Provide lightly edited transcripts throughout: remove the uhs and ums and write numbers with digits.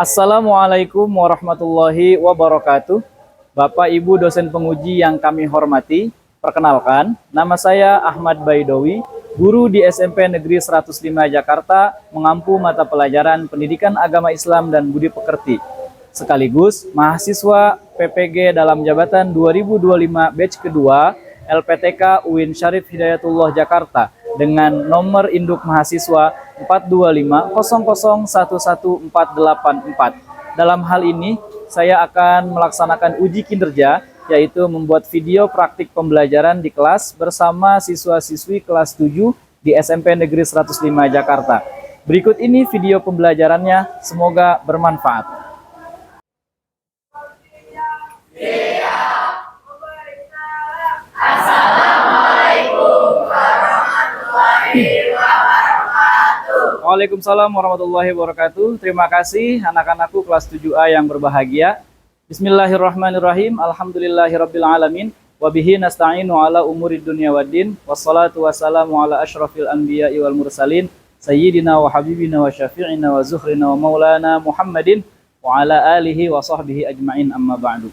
Assalamualaikum warahmatullahi wabarakatuh. Bapak Ibu dosen penguji yang kami hormati, perkenalkan, nama saya Ahmad Baidowi, guru di SMP Negeri 105 Jakarta, mengampu mata pelajaran Pendidikan Agama Islam dan Budi Pekerti. Sekaligus mahasiswa PPG dalam jabatan 2025 batch kedua LPTK UIN Syarif Hidayatullah Jakarta dengan nomor induk mahasiswa 42500111484. Dalam hal ini, saya akan melaksanakan uji kinerja, yaitu membuat video praktik pembelajaran di kelas bersama siswa-siswi kelas 7 di SMP Negeri 105 Jakarta. Berikut ini video pembelajarannya, semoga bermanfaat. Waalaikumsalam warahmatullahi wabarakatuh. Terima kasih anak-anakku kelas 7A yang berbahagia. Bismillahirrahmanirrahim. Alhamdulillahirabbil alamin. Wa bihi nasta'inu ala umurid dunya waddin. Wassalatu wassalamu ala asyrafil anbiya'i wal mursalin. Sayyidina wa habibina wa syafi'ina wa zuhrina wa maulana Muhammadin wa ala alihi wa sahbihi ajma'in, amma ba'du.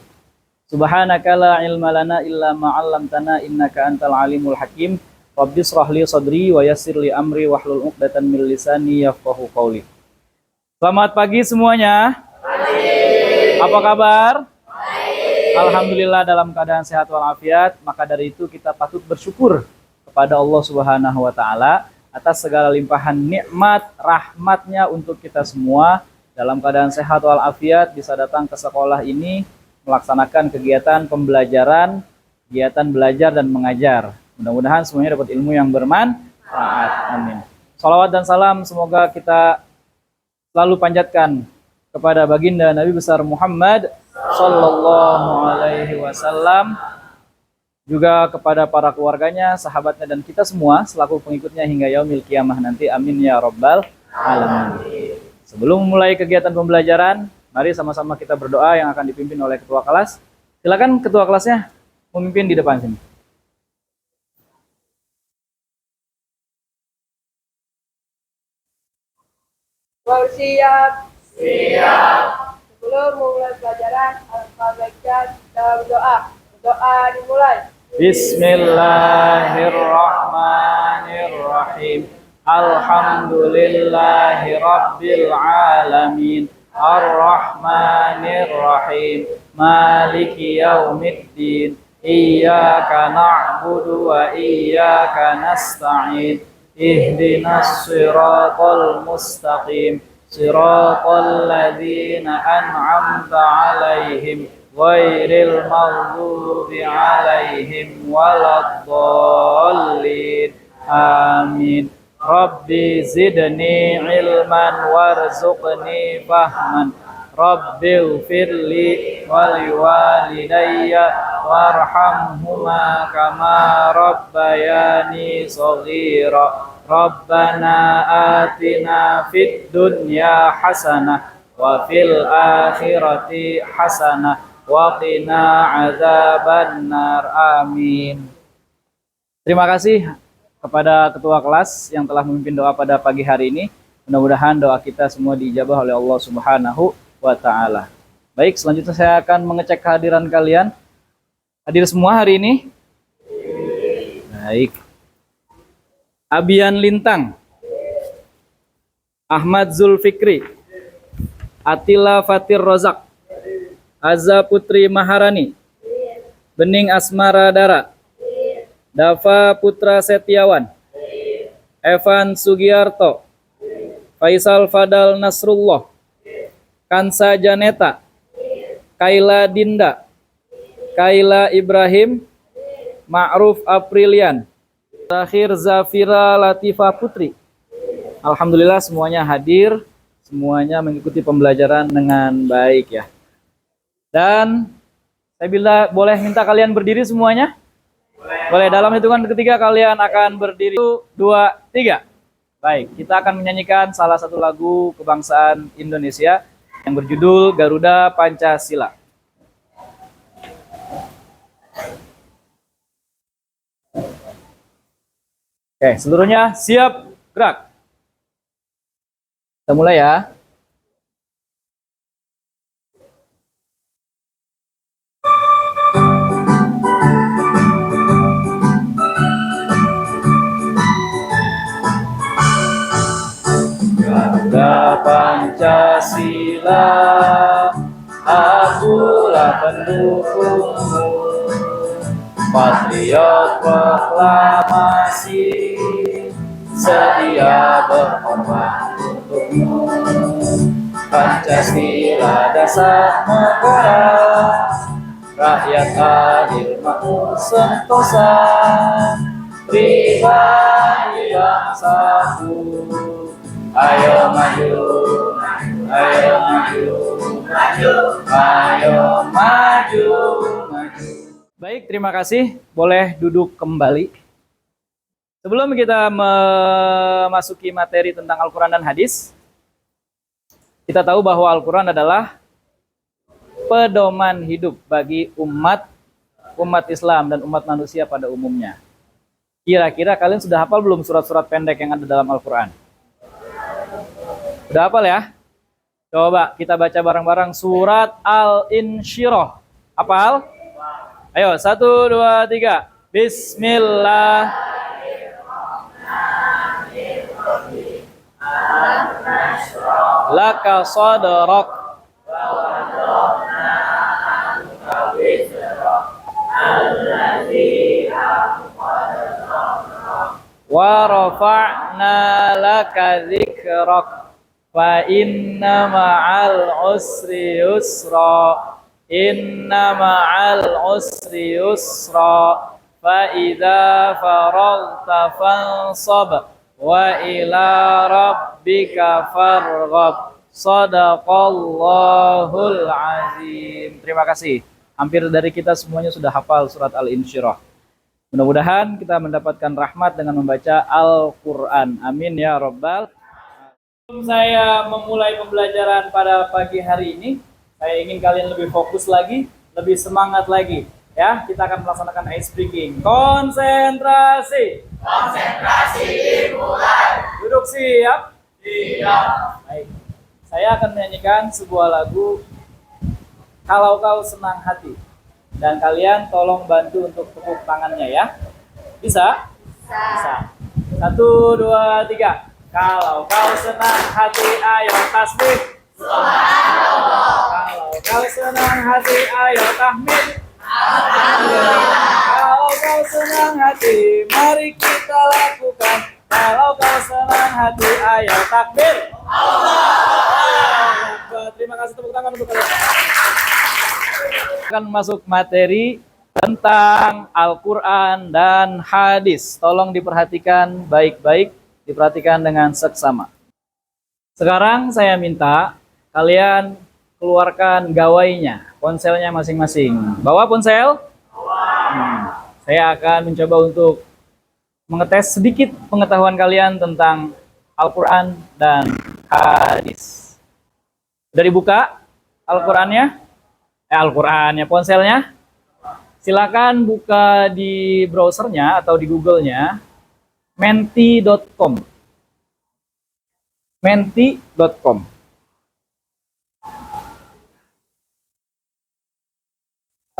Subhanaka la ilma lana illa ma 'allamtana innaka antal alimul hakim. Rabbi shrah li sadri wa yassir li amri wahlul 'uqdatam min lisani yafqahu qawli. Selamat pagi semuanya. Pagi. Apa kabar? Baik. Alhamdulillah dalam keadaan sehat walafiat. Maka dari itu kita patut bersyukur kepada Allah Subhanahu wa taala atas segala limpahan nikmat rahmatnya untuk kita semua. Dalam keadaan sehat walafiat bisa datang ke sekolah ini melaksanakan kegiatan pembelajaran, kegiatan belajar dan mengajar. Mudah-mudahan semuanya dapat ilmu yang bermanfaat. Amin. Salawat dan salam semoga kita selalu panjatkan kepada baginda Nabi besar Muhammad Sallallahu Alaihi Wasallam, juga kepada para keluarganya, sahabatnya, dan kita semua selaku pengikutnya hingga yaumil kiamah nanti. Amin ya rabbal alamin. Sebelum mulai kegiatan pembelajaran, mari sama-sama kita berdoa yang akan dipimpin oleh ketua kelas. Silakan ketua kelasnya memimpin di depan sini. Siap. Sebelum memulai pelajaran, alangkah baiknya kita berdoa. Doa dimulai. Bismillahirrahmanirrahim. Alhamdulillahi rabbil alamin. Ar-Rahmanirrahim. Maliki yaumiddin. Iyyaka na'budu wa iyyaka nasta'in. Ihdinas siratal mustaqim. Siratal ladzina an'amta 'alaihim ghairil maghdubi 'alaihim waladdallin. Amin. Rabbi zidni ilman warzuqni fahman. Rabbighfirli waliwalidayya warhamhuma kama rabbayani shaghira. Rabbana atina fid dunya hasanah wa fil akhirati hasanah wa qina adzabannar. Amin. Terima kasih kepada ketua kelas yang telah memimpin doa pada pagi hari ini. Mudah-mudahan doa kita semua diijabah oleh Allah Subhanahu wa taala. Baik, selanjutnya saya akan mengecek kehadiran kalian. Hadir semua hari ini? Baik. Abian Lintang, Ahmad Zulfikri, Atila Fatir Rozak, Azza Putri Maharani, Bening Asmara Dara, Dava Putra Setiawan, Evan Sugiarto, Faisal Fadal Nasrullah, Kansa Janeta, Kaila Dinda, Kaila Ibrahim, Ma'ruf Aprilian, Terakhir Zafira Latifah Putri. Alhamdulillah semuanya hadir, semuanya mengikuti pembelajaran dengan baik ya. Dan saya bila boleh minta kalian berdiri semuanya? Boleh. Dalam hitungan ketiga kalian akan berdiri. 1, 2, 3. Baik, kita akan menyanyikan salah satu lagu kebangsaan Indonesia yang berjudul Garuda Pancasila. Oke, seluruhnya siap, gerak. Kita mulai ya. Pancasila, akulah pendukungmu. Patriot proklamasi, sedia berkorban untukmu. Pancasila dasar negara, rakyat adil makmur sentosa, pribadi bangsaku. Ayo maju, ayo maju, maju, ayo maju, maju. Baik, terima kasih. Boleh duduk kembali. Sebelum kita memasuki materi tentang Al-Quran dan hadis, kita tahu bahwa Al-Quran adalah pedoman hidup bagi umat Islam dan umat manusia pada umumnya. Kira-kira kalian sudah hafal belum surat-surat pendek yang ada dalam Al-Quran? Sudah hafal ya? Coba kita baca bareng-barang surat Al-Insyirah. Hafal? Ayo, 1, 2, 3. Bismillah. Laka sadrak wa rafa'na laka dzikrak fa inna ma'al usri yusra, inna ma'al usri yusra, fa idza faraghta fansab wa ila rabbika farghab. Shadaqallahul azim. Terima kasih. Hampir dari kita semuanya sudah hafal surat Al-Insyirah. Mudah-mudahan kita mendapatkan rahmat dengan membaca Al-Quran. Amin ya Rabbal. Sebelum saya memulai pembelajaran pada pagi hari ini, saya ingin kalian lebih fokus lagi, lebih semangat lagi. Ya, kita akan melaksanakan ice breaking. Konsentrasi. Konsentrasi dimulai. Duduk siap. Siap. Baik. Saya akan menyanyikan sebuah lagu Kalau Kau Senang Hati. Dan kalian tolong bantu untuk tepuk tangannya ya. Bisa? Bisa. 1, 2, 3. Kalau kau senang hati, ayo tasbih. Subhanallah. Kalau kau senang hati, ayo tahmid. Alhamdulillah. Kalau kau senang hati, mari kita lakukan. Kalau kau senang hati, ayo takbir. Allah. Terima kasih, tepuk tangan untuk kalian. Akan masuk materi tentang Al-Quran dan hadis. Tolong diperhatikan baik-baik, diperhatikan dengan seksama. Sekarang saya minta kalian keluarkan gawainya, ponselnya masing-masing. Bawa ponsel? Saya akan mencoba untuk mengetes sedikit pengetahuan kalian tentang Al-Quran dan hadis. Sudah dibuka Al-Qurannya? Al-Qurannya, ponselnya? Silakan buka di browsernya atau di Google-nya menti.com. Menti.com.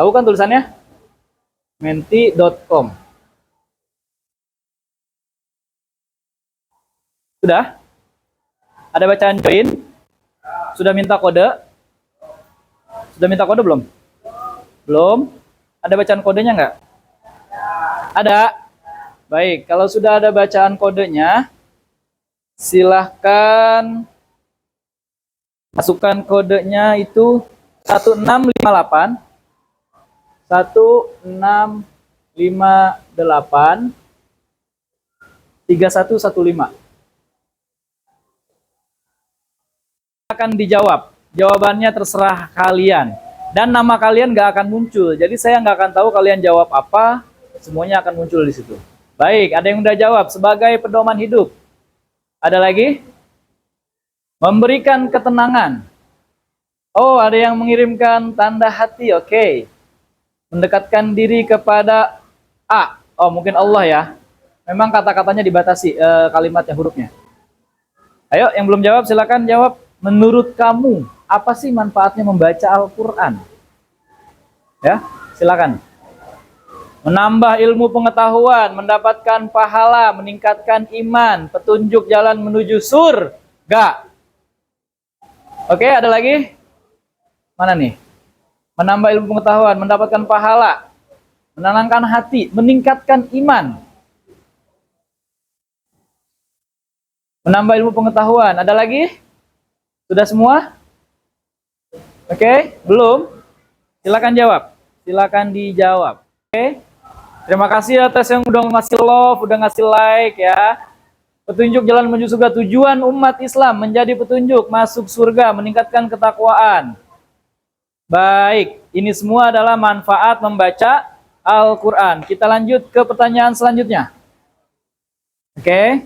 Tahu kan tulisannya? Menti.com. Sudah? Ada bacaan join? Sudah minta kode? Sudah minta kode belum? Belum? Ada bacaan kodenya nggak? Ada? Baik, kalau sudah ada bacaan kodenya, silahkan masukkan kodenya itu 1658 1658 3115. Akan dijawab. Jawabannya terserah kalian. Dan nama kalian nggak akan muncul. Jadi saya nggak akan tahu kalian jawab apa. Semuanya akan muncul di situ. Baik, ada yang udah jawab. Sebagai pedoman hidup. Ada lagi? Memberikan ketenangan. Oh, ada yang mengirimkan tanda hati. Oke. Mendekatkan diri kepada A. Oh, mungkin Allah ya. Memang kata-katanya dibatasi kalimatnya, hurufnya. Ayo, yang belum jawab silakan jawab. Menurut kamu, apa sih manfaatnya membaca Al-Quran? Ya, silakan. Menambah ilmu pengetahuan, mendapatkan pahala, meningkatkan iman, petunjuk jalan menuju surga. Oke, ada lagi? Mana nih? Menambah ilmu pengetahuan, mendapatkan pahala, menenangkan hati, meningkatkan iman. Menambah ilmu pengetahuan, ada lagi? Sudah semua? Oke, belum? Silakan jawab. Silakan dijawab. Oke. Terima kasih atas yang udah ngasih love, udah ngasih like ya. Petunjuk jalan menuju surga, tujuan umat Islam menjadi petunjuk masuk surga, meningkatkan ketakwaan. Baik, ini semua adalah manfaat membaca Al-Quran. Kita lanjut ke pertanyaan selanjutnya. Oke.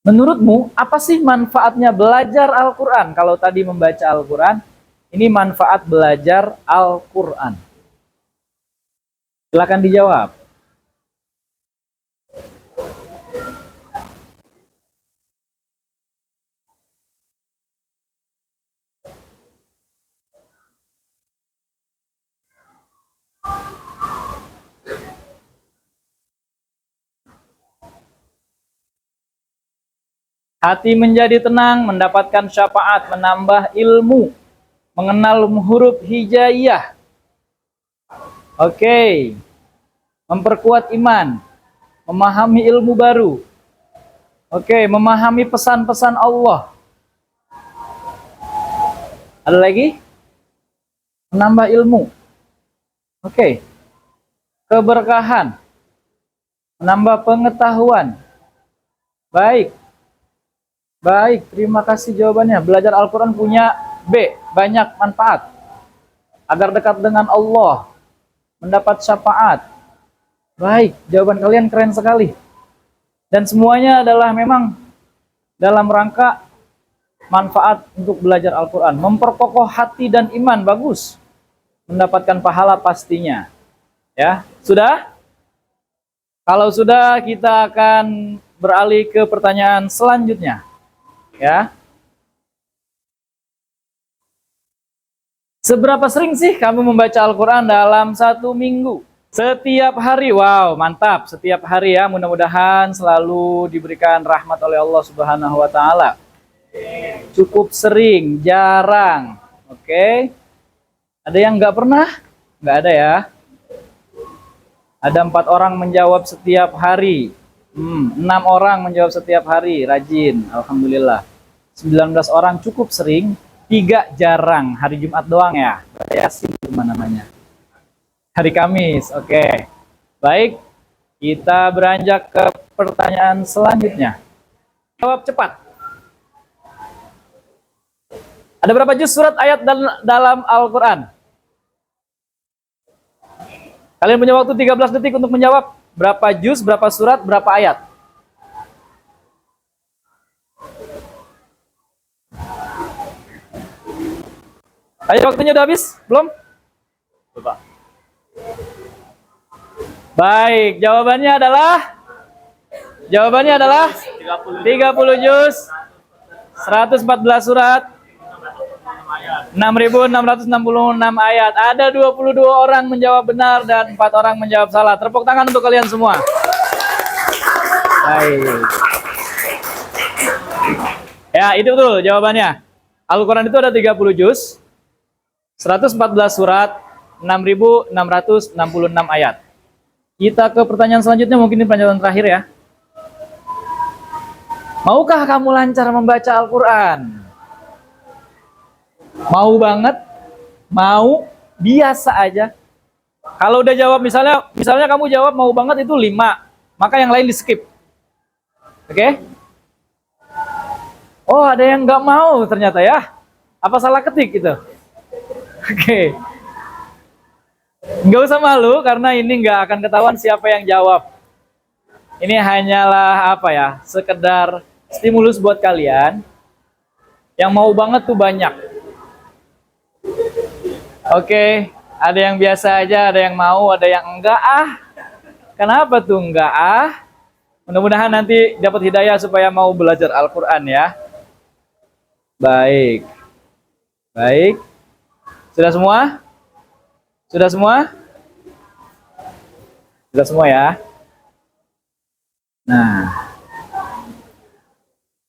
Menurutmu, apa sih manfaatnya belajar Al-Quran? Kalau tadi membaca Al-Quran, ini manfaat belajar Al-Quran. Silakan dijawab. Hati menjadi tenang, mendapatkan syafaat, menambah ilmu, mengenal huruf hijaiyah. Oke. Memperkuat iman, memahami ilmu baru. Oke, memahami pesan-pesan Allah. Ada lagi? Menambah ilmu. Oke. Keberkahan. Menambah pengetahuan. Baik. Baik, terima kasih jawabannya. Belajar Al-Quran punya B, banyak manfaat. Agar dekat dengan Allah, mendapat syafaat. Baik, jawaban kalian keren sekali. Dan semuanya adalah memang dalam rangka manfaat untuk belajar Al-Quran. Memperkokoh hati dan iman, bagus. Mendapatkan pahala pastinya. Ya, sudah? Kalau sudah, kita akan beralih ke pertanyaan selanjutnya. Ya. Seberapa sering sih kamu membaca Al-Quran dalam satu minggu? Setiap hari. Wow, mantap. Setiap hari ya. Mudah-mudahan selalu diberikan rahmat oleh Allah Subhanahu wa Ta'ala. Cukup sering, jarang. Oke. Ada yang nggak pernah? Nggak ada ya. Ada 4 orang menjawab setiap hari. 6 orang menjawab setiap hari, rajin, alhamdulillah. 19 orang cukup sering, 3 jarang, hari Jumat doang ya. Yasin gimana namanya? Hari Kamis, oke. Baik, kita beranjak ke pertanyaan selanjutnya. Jawab cepat. Ada berapa juz surat ayat dalam Al-Quran? Kalian punya waktu 13 detik untuk menjawab. Berapa juz, berapa surat, berapa ayat? Ayo, waktunya udah habis? Belum? Coba. Baik, jawabannya adalah 30 juz, 114 surat, 6.666 ayat. Ada 22 orang menjawab benar dan 4 orang menjawab salah. Tepuk tangan untuk kalian semua. Baik. Ya, itu betul jawabannya. Al-Quran itu ada 30 juz, 114 surat, 6.666 ayat. Kita ke pertanyaan selanjutnya, mungkin ini pertanyaan terakhir ya. Maukah kamu lancar membaca Al-Quran? Mau banget? Mau? Biasa aja. Kalau udah jawab, misalnya kamu jawab mau banget itu 5, maka yang lain di skip. Oke? Oh, ada yang nggak mau ternyata ya. Apa salah ketik gitu? Oke. Nggak usah malu karena ini nggak akan ketahuan siapa yang jawab. Ini hanyalah apa ya? Sekedar stimulus buat kalian. Yang mau banget tuh banyak. Oke, ada yang biasa aja, ada yang mau, ada yang enggak ah. Kenapa tuh enggak ah? Mudah-mudahan nanti dapat hidayah supaya mau belajar Al-Quran ya. Baik. Baik. Sudah semua? Sudah semua? Sudah semua ya? Nah.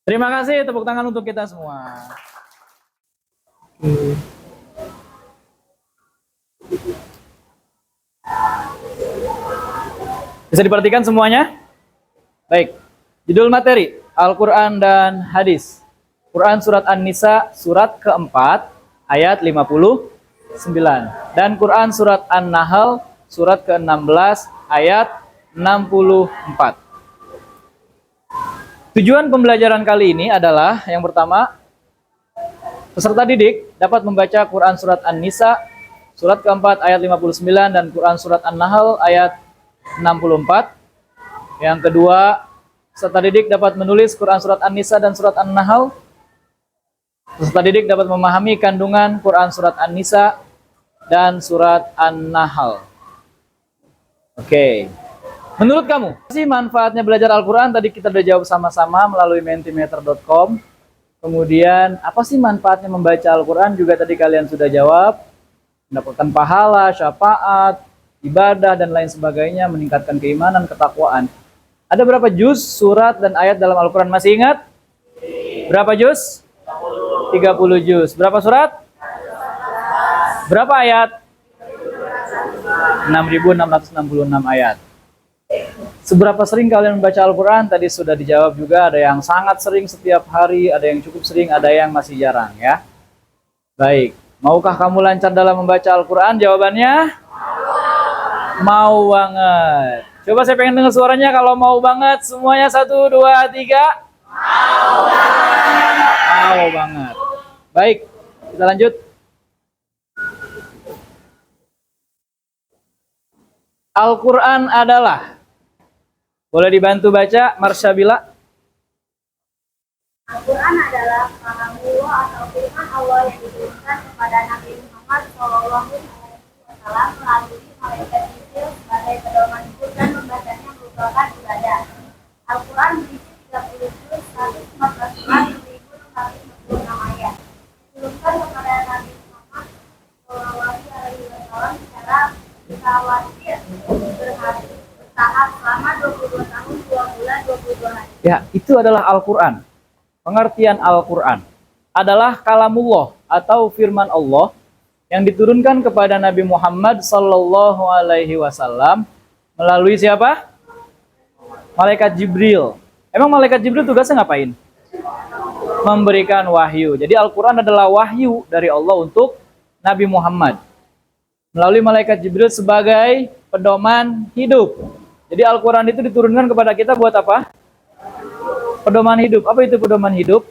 Terima kasih, tepuk tangan untuk kita semua. Bisa diperhatikan semuanya? Baik. Judul materi, Al-Quran dan Hadis. Quran Surat An-Nisa, surat keempat, ayat 59. Dan Quran Surat An-Nahl, surat ke-16, ayat 64. Tujuan pembelajaran kali ini adalah, yang pertama, peserta didik dapat membaca Quran Surat An-Nisa, surat keempat, ayat 59, dan Quran Surat An-Nahl, ayat 64. Yang kedua, peserta didik dapat menulis Quran Surat An-Nisa dan Surat An-Nahl. Peserta didik dapat memahami kandungan Quran Surat An-Nisa dan Surat An-Nahl. Oke. Menurut kamu, apa sih manfaatnya belajar Al-Quran? Tadi kita sudah jawab sama-sama melalui mentimeter.com. Kemudian, apa sih manfaatnya membaca Al-Quran? Juga tadi kalian sudah jawab. Mendapatkan pahala, syafaat, ibadah, dan lain sebagainya. Meningkatkan keimanan, ketakwaan. Ada berapa juz, surat, dan ayat dalam Al-Quran? Masih ingat? Berapa juz? 30 juz. Berapa surat? Berapa ayat? 6.666 ayat. Seberapa sering kalian membaca Al-Quran? Tadi sudah dijawab juga, ada yang sangat sering setiap hari, ada yang cukup sering, ada yang masih jarang ya. Baik, maukah kamu lancar dalam membaca Al-Quran? Jawabannya? Mau banget. Coba saya pengen dengar suaranya kalau mau banget. Semuanya 1, 2, 3. Mau banget. Mau banget. Baik, kita lanjut. Al-Quran adalah, boleh dibantu baca, Marsyabila? Al-Quran adalah kalamullah atau firman Allah yang diturunkan kepada Nabi Muhammad SAW melalui malaikat Jibril sebagai pedoman hidup, dan membacanya merupakan ibadah. Al-Quran berisi 30 juz, 114 surat, 1.146 ayat. Diturunkan kepada Nabi Muhammad SAW secara mutawatir bertahap selama 22 tahun, 2 bulan, 22 hari. Ya, itu adalah Al-Quran. Pengertian Al-Quran adalah kalamullah atau firman Allah yang diturunkan kepada Nabi Muhammad Sallallahu Alaihi Wasallam melalui siapa? Malaikat Jibril. Emang malaikat Jibril tugasnya ngapain? Memberikan wahyu. Jadi Al-Quran adalah wahyu dari Allah untuk Nabi Muhammad melalui malaikat Jibril sebagai pedoman hidup. Jadi Al-Quran itu diturunkan kepada kita buat apa? Pedoman hidup. Apa itu pedoman hidup?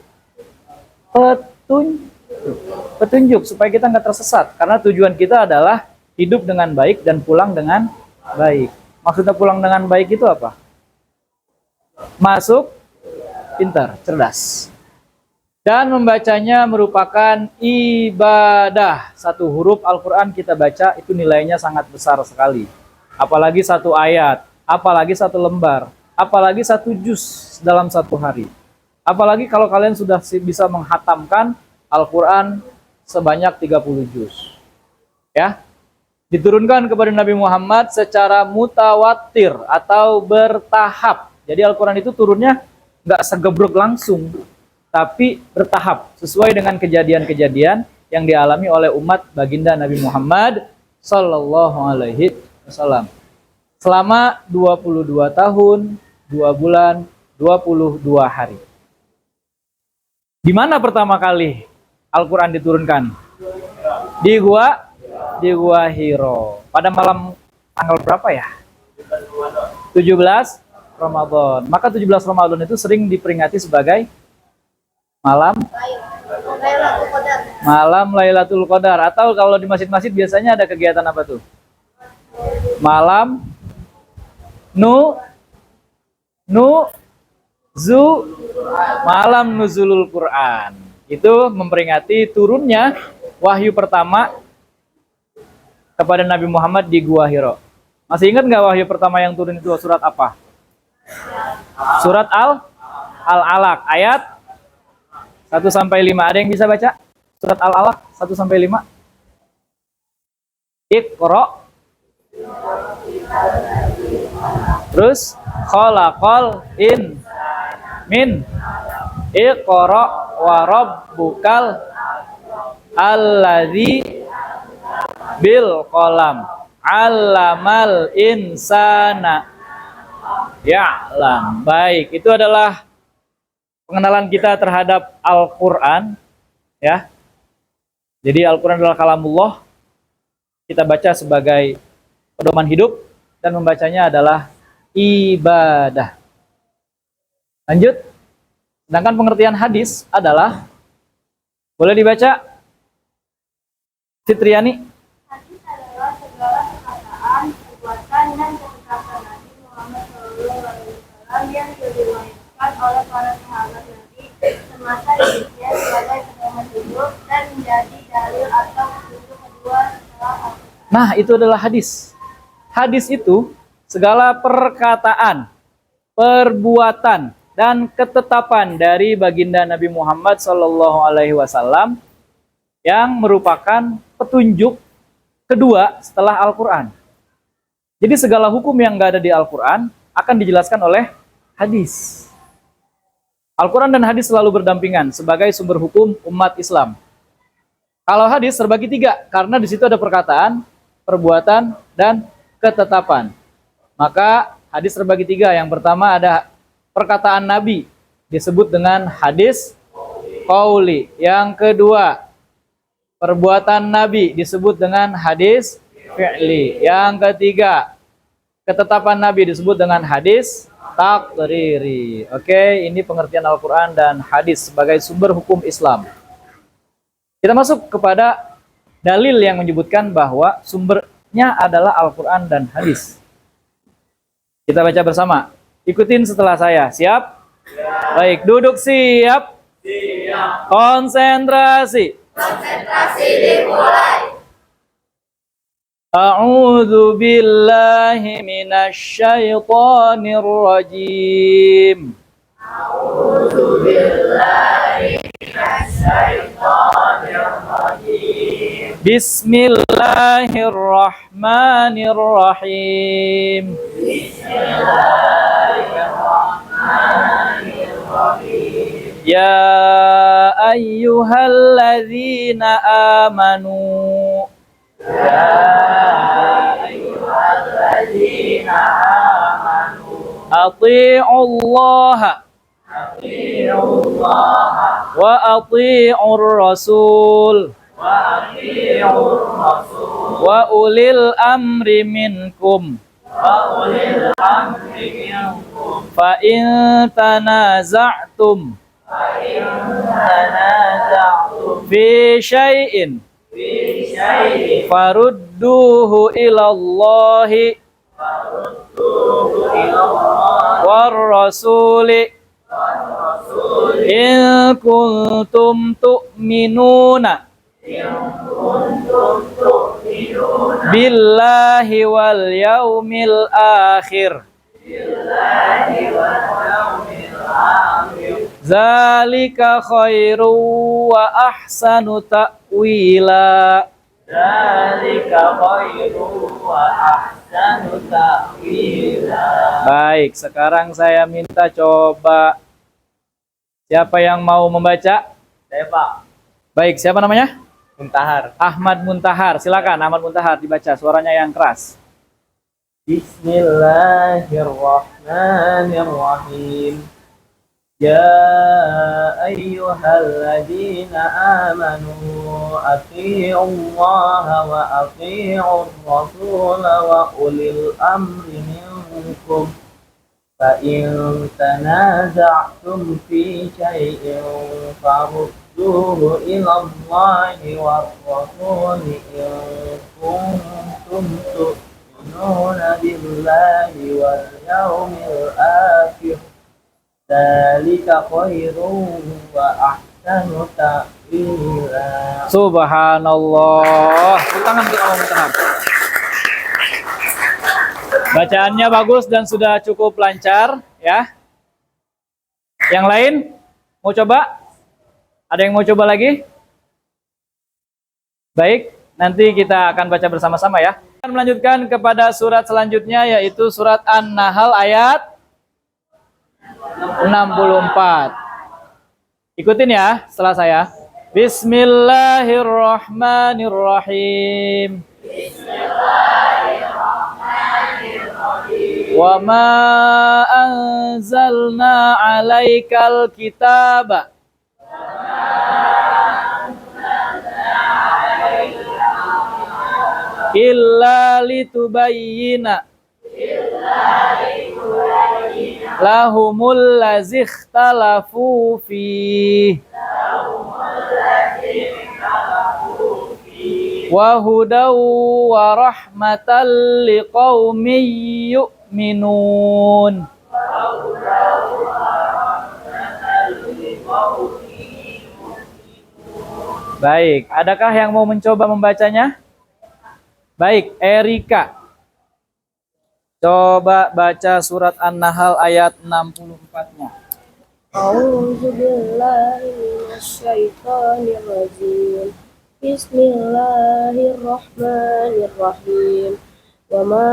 Petunjuk supaya kita nggak tersesat. Karena tujuan kita adalah hidup dengan baik dan pulang dengan baik. Maksudnya pulang dengan baik itu apa? Masuk, pintar, cerdas. Dan membacanya merupakan ibadah. Satu huruf Al-Quran kita baca itu nilainya sangat besar sekali. Apalagi satu ayat, apalagi satu lembar, apalagi satu juz dalam satu hari. Apalagi kalau kalian sudah bisa menghatamkan Al-Quran sebanyak 30 juz. Ya, diturunkan kepada Nabi Muhammad secara mutawatir atau bertahap. Jadi Al-Quran itu turunnya nggak segebrek langsung, tapi bertahap sesuai dengan kejadian-kejadian yang dialami oleh umat baginda Nabi Muhammad Sallallahu Alaihi Wasallam selama 22 tahun, 2 bulan, 22 hari. Di mana pertama kali Al-Quran diturunkan? Di Gua Hiro. Pada malam tanggal berapa ya? 17 Ramadan. Maka 17 Ramadan itu sering diperingati sebagai malam Lailatul Qadar. Atau kalau di masjid-masjid biasanya ada kegiatan apa tuh? Malam malam nuzulul Quran. Itu memperingati turunnya wahyu pertama kepada Nabi Muhammad di Gua Hiro. Masih ingat nggak wahyu pertama yang turun itu surat apa? Surat Al-Alaq ayat 1-5. Ada yang bisa baca? Surat Al-Alaq 1-5. Iqra. Terus khalaqal min Iqra wa rabbukal alladzi bil qalam 'allamal insana ya'lam. Baik, itu adalah pengenalan kita terhadap Al-Qur'an ya. Jadi Al-Qur'an adalah kalamullah. Kita baca sebagai pedoman hidup dan membacanya adalah ibadah. Lanjut. Sedangkan pengertian hadis adalah, boleh dibaca Fitriani? Hadis adalah segala perkataan, perbuatan, dan ketetapan Nabi Muhammad SAW yang diriwayatkan oleh para sahabat Nabi semasa hidupnya sebagai pedoman hidup dan menjadi dalil atau petunjuk kedua setelah Al-Quran. Nah, itu adalah hadis. Hadis itu segala perkataan, perbuatan, dan ketetapan dari baginda Nabi Muhammad SAW yang merupakan petunjuk kedua setelah Al-Quran. Jadi segala hukum yang nggak ada di Al-Quran akan dijelaskan oleh hadis. Al-Quran dan hadis selalu berdampingan sebagai sumber hukum umat Islam. Kalau hadis terbagi tiga, karena di situ ada perkataan, perbuatan, dan ketetapan. Maka hadis terbagi tiga. Yang pertama ada perkataan Nabi, disebut dengan hadis qauli. Yang kedua, perbuatan Nabi disebut dengan hadis fi'li. Yang ketiga, ketetapan Nabi disebut dengan hadis taqriri. Oke, ini pengertian Al-Quran dan hadis sebagai sumber hukum Islam. Kita masuk kepada dalil yang menyebutkan bahwa sumbernya adalah Al-Quran dan hadis. Kita baca bersama. Ikutin setelah saya. Siap? Ya. Baik, duduk siap. Siap. Konsentrasi. Konsentrasi dimulai. A'udzu billahi minasy syaithanir rajim. A'udzu billahi minasy syaithanir rajim. Bismillahirrahmanirrahim. Bismillahirrahmanirrahim. Ya ayyuhalladzina amanu. Ati'ullaha wa ati'ur rasul wa ulil amri minkum fa in tanaza'tum fi syai'in farudduhu ilallahi war rasuli in kuntum tu'minuna billahi wal yaumil akhir zalika khairu wa ahsanu ta'wila. Baik, sekarang saya minta coba siapa yang mau membaca? Saya Pak. Baik, siapa namanya? Muntahar. Ahmad Muntahar. Silakan Ahmad Muntahar dibaca, suaranya yang keras. Bismillahirrahmanirrahim. Ya ayyuhalladzina amanu atii'ullaha wa atii'ur rasul wa ulil amri minkum fa in tanaza'tum fi syai'in farudduhu ila Allahi war rasul in kuntum tu'minuna billahi wal yawmil akhir. Dzalika khairun wa ahsanu ta'wila. Subhanallah. Tepuk tangan untuk Ahmad Muntahar. Bacaannya bagus dan sudah cukup lancar ya. Yang lain mau coba? Ada yang mau coba lagi? Baik, nanti kita akan baca bersama-sama ya. Kita melanjutkan kepada surat selanjutnya yaitu surat An-Nahl ayat 64. Ikutin ya setelah saya. Bismillahirrahmanirrahim. Wa ma anzalna 'alaikal kitaba illa litubayyina lahumul ladzi ikhtalafu fihi wa hudaw wa rahmatan liqaumin yu'minun. Baik, adakah yang mau mencoba membacanya? Baik, Erika. Coba baca surat An-Nahl ayat 64-nya. A'udzu billahi minasyaitonir rajim. Bismillahirrahmanirrahim. Wa ma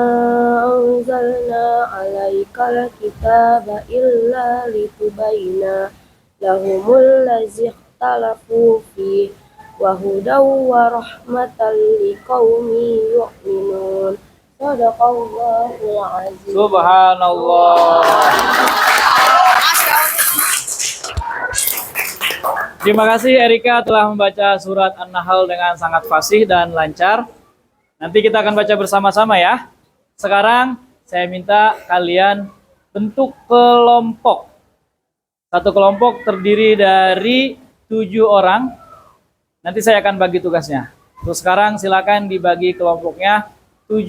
anzalna 'alaikal kitaba illa litubayyana lahumul ladzi ikhtalafu fihi wa hudaw wa rahmatan liqaumin yu'minun. Shadaqallahul azim. Subhanallah. Terima kasih Erika telah membaca surat An-Nahl dengan sangat fasih dan lancar. Nanti kita akan baca bersama-sama ya. Sekarang saya minta kalian bentuk kelompok. Satu kelompok terdiri dari 7 orang. Nanti saya akan bagi tugasnya. Terus sekarang silakan dibagi kelompoknya 7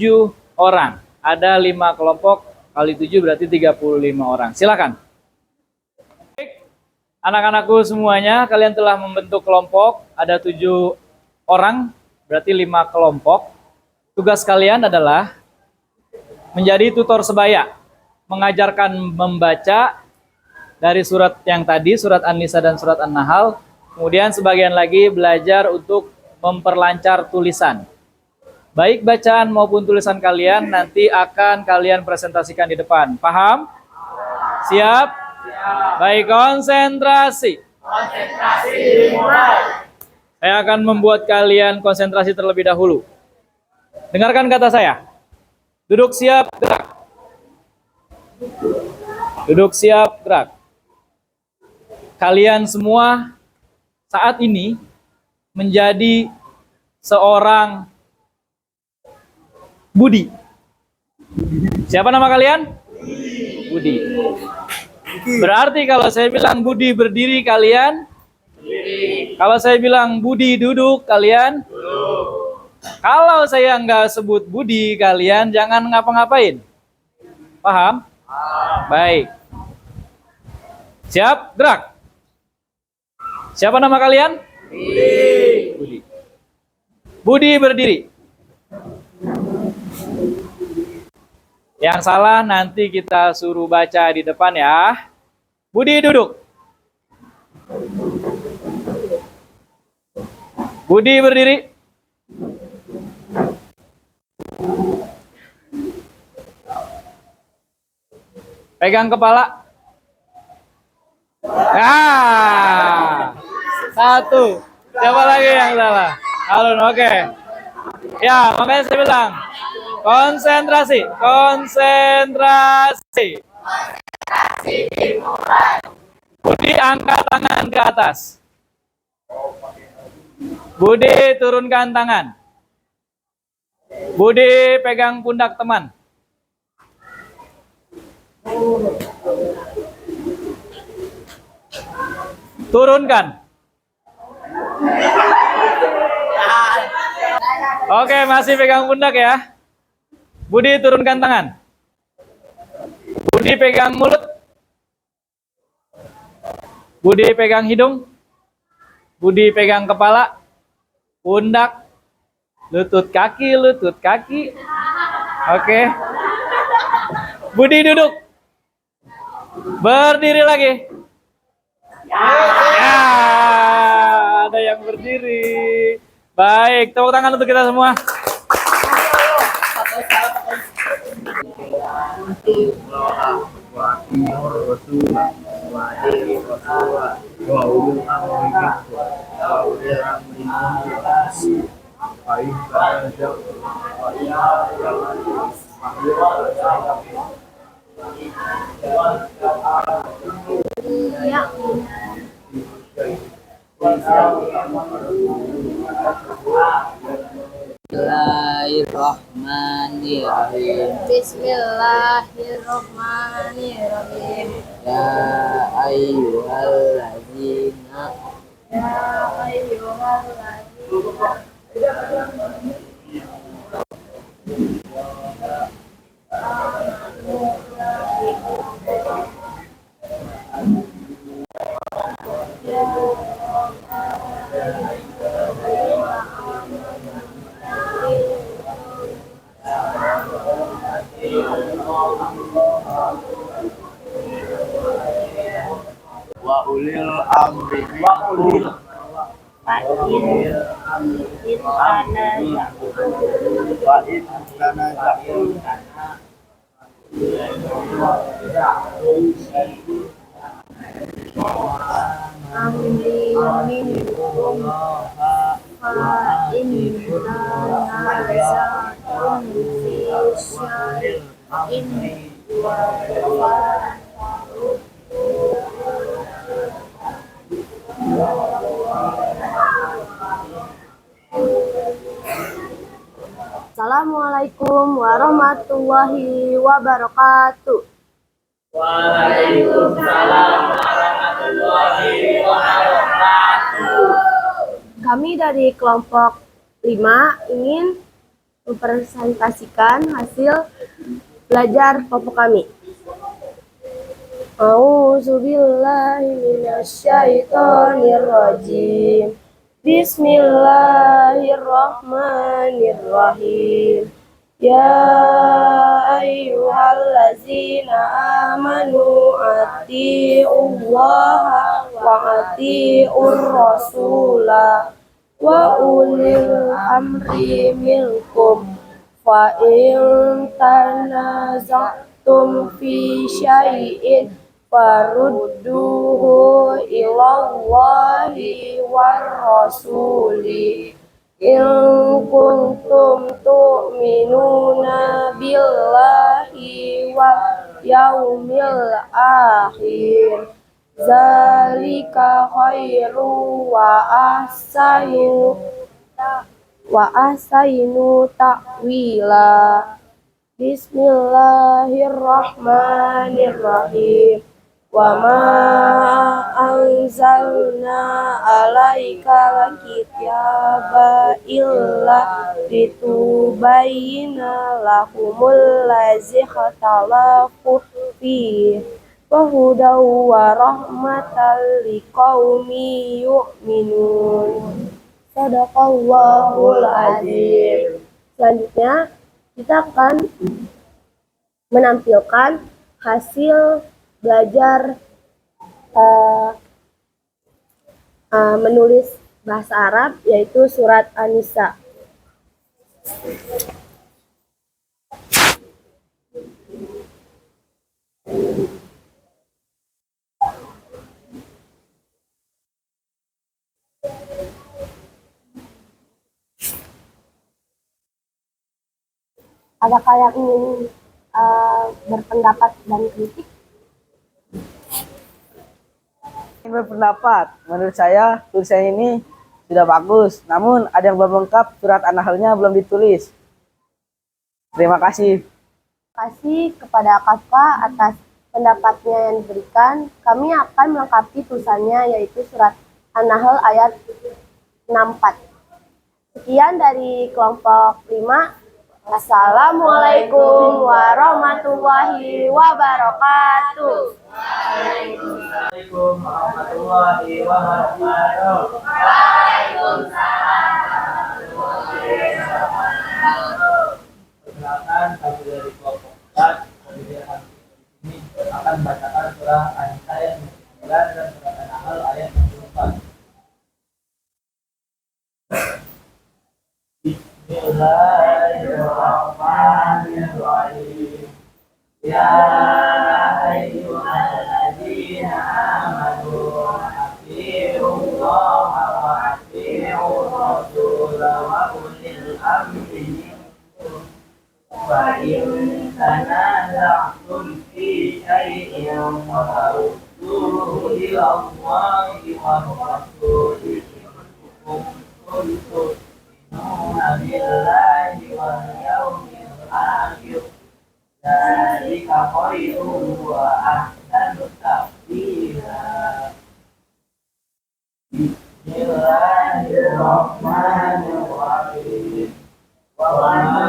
orang. Ada 5 kelompok kali 7 berarti 35 orang. Silakan. Anak-anakku semuanya, kalian telah membentuk kelompok, ada 7 orang, berarti 5 kelompok. Tugas kalian adalah menjadi tutor sebaya, mengajarkan membaca dari surat yang tadi, surat An-Nisa dan surat An-Nahl, kemudian sebagian lagi belajar untuk memperlancar tulisan. Baik bacaan maupun tulisan kalian nanti akan kalian presentasikan di depan. Paham? Siap? Baik, konsentrasi. Konsentrasi dimulai. Saya akan membuat kalian konsentrasi terlebih dahulu. Dengarkan kata saya. Duduk siap, gerak. Duduk siap, gerak. Kalian semua saat ini menjadi seorang Budi. Siapa nama kalian? Budi. Berarti kalau saya bilang Budi berdiri, kalian berdiri. Kalau saya bilang Budi duduk, kalian duduk. Kalau saya nggak sebut Budi, kalian jangan ngapa-ngapain. Paham? Baik. Siap, gerak. Siapa nama kalian? Budi. Budi berdiri. Yang salah nanti kita suruh baca di depan ya. Budi duduk. Budi berdiri. Pegang kepala. Nah, 1. Siapa lagi yang salah? Alun, oke. Ya, makanya saya bilang konsentrasi, konsentrasi. Budi angkat tangan ke atas. Budi turunkan tangan. Budi pegang pundak teman. Turunkan. Oke, masih pegang pundak ya. Budi turunkan tangan. Budi pegang mulut. Budi pegang hidung. Budi pegang kepala. Pundak. Lutut kaki, lutut kaki. Oke. Budi duduk. Berdiri lagi. Ya, ada yang berdiri. Baik, tepuk tangan untuk kita semua. wa ulil amri minkum wa ulil amri minkum fa in tanaza'tum fa Iya. Bismillahirrahmanirrahim. Bismillahirrahmanirrahim. Ya ayyuhalladzina Ya ayyuhalladzina wa ulil amri minkum wa in tanaza'tum Assalamualaikum warahmatullahi wabarakatuh. Kami dari kelompok 5 ingin mempresentasikan hasil belajar kelompok kami. A'udzubillahi minasyaitonirrajim. Bismillahirrahmanirrahim. Ya ayyuhallazina amanu atiullaha wa atiur rasula wa ulil amri minkum fa in tanaza'tum fi syai'in farudduhu ilallahi war rasuli in kuntum tu'minuna billahi wal yaumil akhir zalika khairu wa ahsanu ta'wila. Bismillahirrahmanirrahim. Wa ma anzalna alaikal kitaba illa litubayyina lahumul ladzi ikhtalafu fihi wa hudaw wa rahmatan liqaumi yu'minun. Shadaqallahul azim. Selanjutnya kita akan menampilkan hasil belajar menulis bahasa Arab, yaitu surat An-Nisa. Adakah yang ingin berpendapat dan kritik? Berpendapat, menurut saya tulisan ini sudah bagus, namun ada yang belum lengkap, surat An-Nahlnya belum ditulis. Terima kasih. Terima kasih kepada Kafka atas pendapatnya yang diberikan. Kami akan melengkapi tulisannya, yaitu surat An-Nahl ayat 64. Sekian dari kelompok 5. Assalamualaikum warahmatullahi wabarakatuh. Waalaikumsalam warahmatullahi wabarakatuh. Perkenalkan, kami dari kelompok 4 ini akan membacakan surah An-Nisa ayat 9 dan surah An-Nahl ayat 64. Bismillahirrahmanirrahim. Ya ayyuhalladzina amanu amri minkum wa in tanaza'tum fi syai'in farudduhu ila Allahi wa rasulihi in kuntum tu'minuna billahi wal yawmil akhir. Dzalika khairun wa ahsanu ta'wila. Bismillahirrahmanirrahim. Wa ma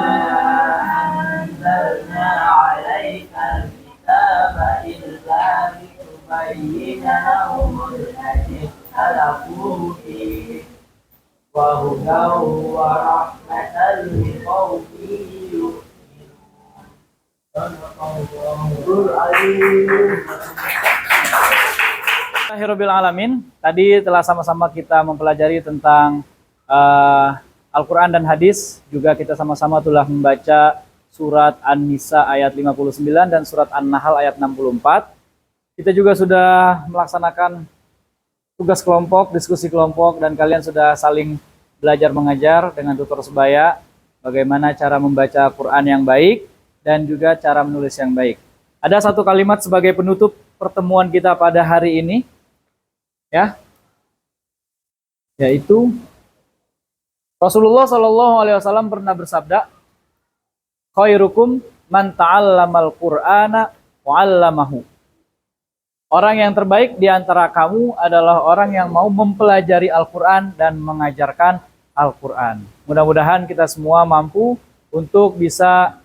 anzalna 'alaikal kitaba illa litubayyina lahumul ladzi ikhtalafu fihi wa hudan wa rahmatan liqaumin yu'minun. Sadaqallahul azim. Alhamdulillahirrabbilalamin. Tadi telah sama-sama kita mempelajari tentang Al-Quran dan hadis. Juga kita sama-sama telah membaca surat An-Nisa ayat 59 dan surat An-Nahl ayat 64. Kita juga sudah melaksanakan tugas kelompok, diskusi kelompok, dan kalian sudah saling belajar mengajar dengan tutor sebaya bagaimana cara membaca Quran yang baik dan juga cara menulis yang baik. Ada satu kalimat sebagai penutup pertemuan kita pada hari ini, ya, yaitu Rasulullah SAW pernah bersabda, khairukum man ta'allamal Qur'ana wa 'allamahu. Orang yang terbaik di antara kamu adalah orang yang mau mempelajari Al-Quran dan mengajarkan Al-Quran. Mudah-mudahan kita semua mampu untuk bisa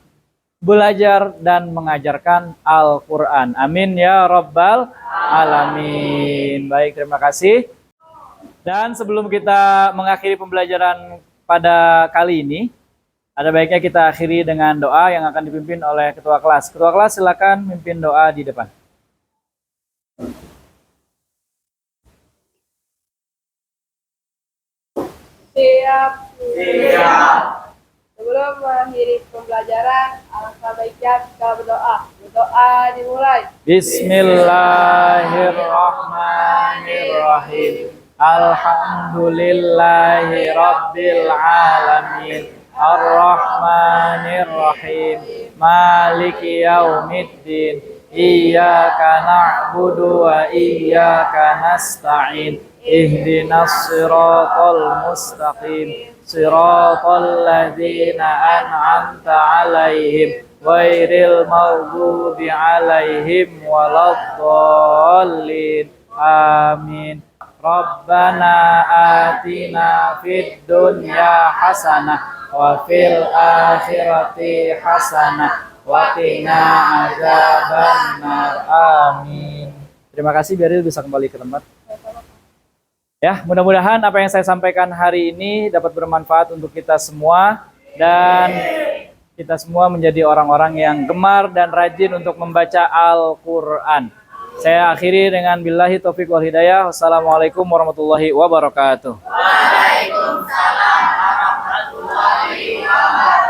belajar dan mengajarkan Al-Quran. Amin ya Rabbal Alamin. Baik, terima kasih. Dan sebelum kita mengakhiri pembelajaran pada kali ini, ada baiknya kita akhiri dengan doa yang akan dipimpin oleh Ketua Kelas. Ketua Kelas silakan mimpin doa di depan. Siap. Sebelum mengakhiri pembelajaran, alangkah baiknya kita berdoa. Berdoa dimulai. Bismillahirrahmanirrahim. Alhamdulillahi Rabbil Alamin. Ar-Rahmanirrahim. Maliki yaumiddin. Iyyaka na'budu wa iyyaka nasta'in. Ihdinas siratal mustaqim. Siratal ladzina an'amta 'alaihim ghairil maghdubi 'alaihim waladdallin. Amin. Rabbana atina fid dunya hasanah wa fil akhirati hasanah wa qina adzabannar. Amin. Terima kasih, Beril bisa kembali ke tempat. Ya, mudah-mudahan apa yang saya sampaikan hari ini dapat bermanfaat untuk kita semua dan kita semua menjadi orang-orang yang gemar dan rajin untuk membaca Al-Quran. Saya akhiri dengan billahi taufiq wal hidayah. Wassalamualaikum warahmatullahi wabarakatuh. Waalaikumsalam warahmatullahi wabarakatuh.